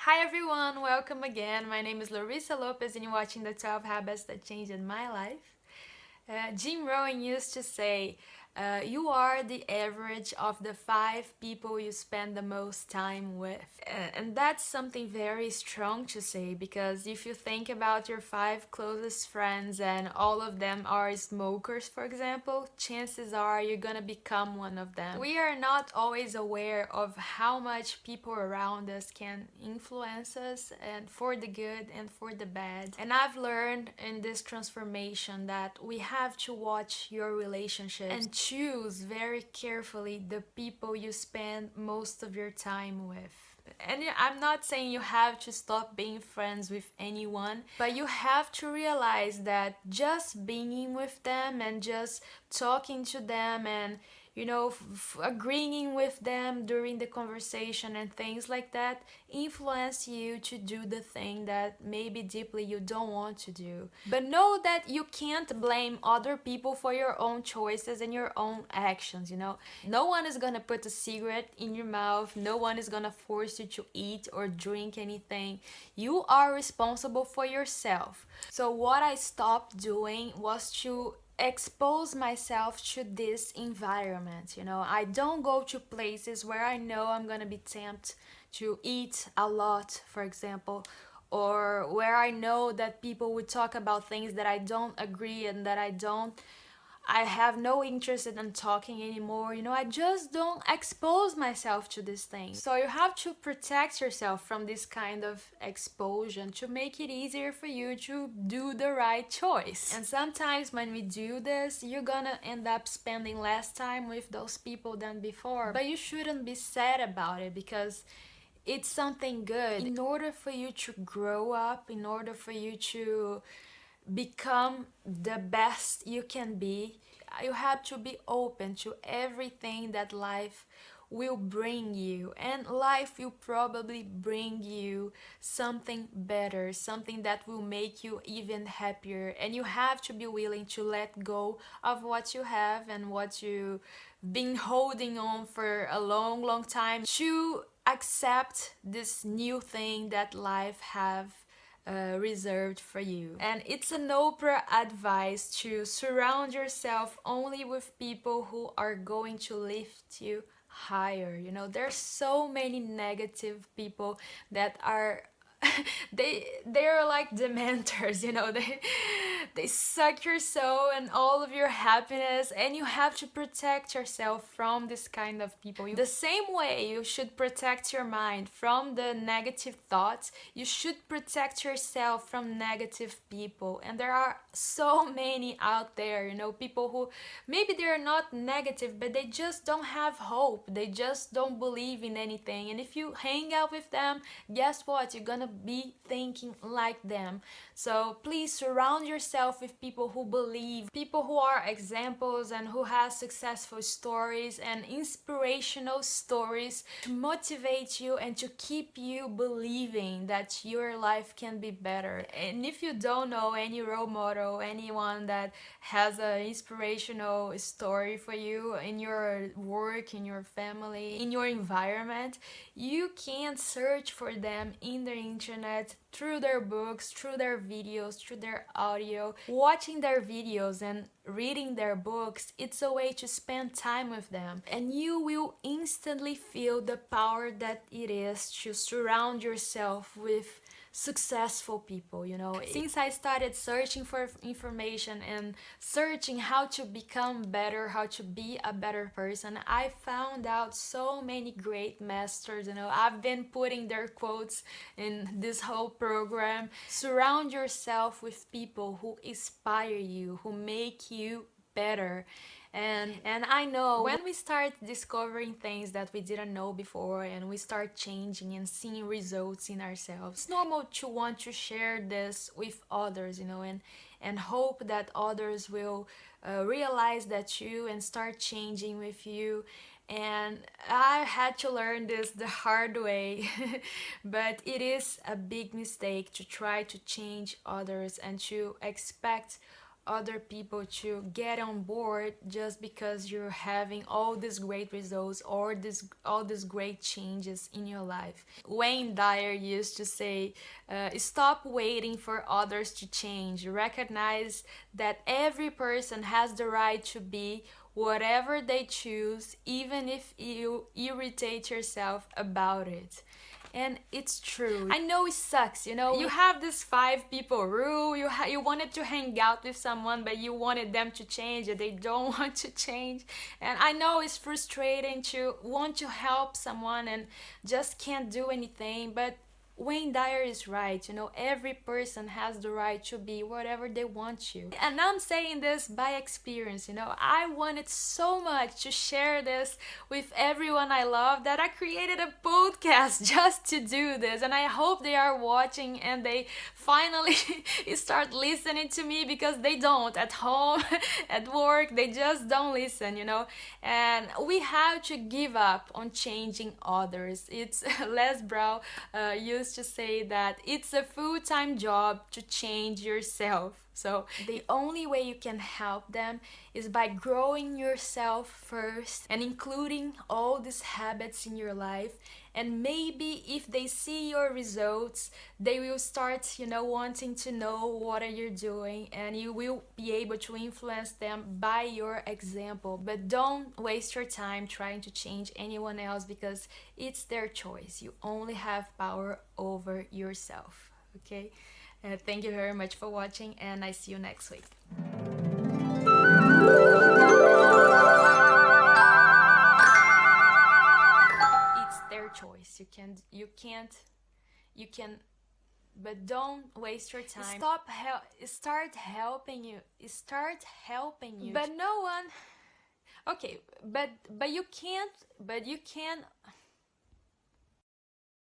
Hi everyone, welcome again. My name is Larissa Lopes and you're watching the 12 Habits That Changed My Life. Jim Rohn used to say, you are the average of the 5 people you spend the most time with. And that's something very strong to say because if you think about your 5 closest friends and all of them are smokers, for example, chances are you're gonna become one of them. We are not always aware of how much people around us can influence us, and for the good and for the bad. And I've learned in this transformation that we have to watch your relationships and choose very carefully the people you spend most of your time with. And I'm not saying you have to stop being friends with anyone, but you have to realize that just being with them and just talking to them and agreeing with them during the conversation and things like that influence you to do the thing that maybe deeply you don't want to do. But know that you can't blame other people for your own choices and your own actions. No one is gonna put a cigarette in your mouth, no one is gonna force you to eat or drink anything. You are responsible for yourself. So what I stopped doing was to expose myself to this environment. I don't go to places where I know I'm gonna be tempted to eat a lot, for example, or where I know that people would talk about things that I don't agree and that I have no interest in talking anymore. I just don't expose myself to these things. So you have to protect yourself from this kind of exposure to make it easier for you to do the right choice. And sometimes when we do this, you're gonna end up spending less time with those people than before. But you shouldn't be sad about it because it's something good. In order for you to grow up, in order for you to become the best you can be, you have to be open to everything that life will bring you, and life will probably bring you something better, something that will make you even happier, and you have to be willing to let go of what you have and what you've been holding on for a long time to accept this new thing that life have reserved for you. And it's an Oprah advice to surround yourself only with people who are going to lift you higher. There's so many negative people that are they're like dementors. They suck your soul and all of your happiness, and you have to protect yourself from this kind of people. The same way you should protect your mind from the negative thoughts, you should protect yourself from negative people. And there are so many out there, people who maybe they're not negative, but they just don't have hope, they just don't believe in anything. And if you hang out with them, guess what, you're gonna be thinking like them. So please surround yourself with people who believe, people who are examples and who have successful stories and inspirational stories to motivate you and to keep you believing that your life can be better. And if you don't know any role model, anyone that has an inspirational story for you in your work, in your family, in your environment, you can search for them in the internet, through their books, through their videos, through their audio. Watching their videos and reading their books, it's a way to spend time with them, and you will instantly feel the power that it is to surround yourself with successful people. Since I started searching for information and searching how to become better, how to be a better person, I found out so many great masters. I've been putting their quotes in this whole program. Surround yourself with people who inspire you, who make you better. And I know when we start discovering things that we didn't know before, and we start changing and seeing results in ourselves, it's normal to want to share this with others, and hope that others will realize that you and start changing with you. And I had to learn this the hard way, but it is a big mistake to try to change others and to expect other people to get on board just because you're having all these great results or all these great changes in your life. Wayne Dyer used to say, stop waiting for others to change. Recognize that every person has the right to be whatever they choose, even if you irritate yourself about it. And it's true. I know it sucks, you know. You have this 5 people rule. You wanted to hang out with someone, but you wanted them to change, and they don't want to change. And I know it's frustrating to want to help someone and just can't do anything, but Wayne Dyer is right. You know, every person has the right to be whatever they want to. And I'm saying this by experience. You know, I wanted so much to share this with everyone I love that I created a podcast just to do this. And I hope they are watching and they finally start listening to me, because they don't at home, at work, they just don't listen, you know. And we have to give up on changing others. It's Les Brown used to say that it's a full-time job to change yourself. So the only way you can help them is by growing yourself first and including all these habits in your life. And maybe if they see your results, they will start, you know, wanting to know what are you doing, and you will be able to influence them by your example. But don't waste your time trying to change anyone else, because it's their choice. You only have power over yourself. Okay? Thank you very much for watching, and I see you next week. It's their choice. You can, but don't waste your time. Start helping you. Start helping you. But no one. Okay, but you can't. But you can.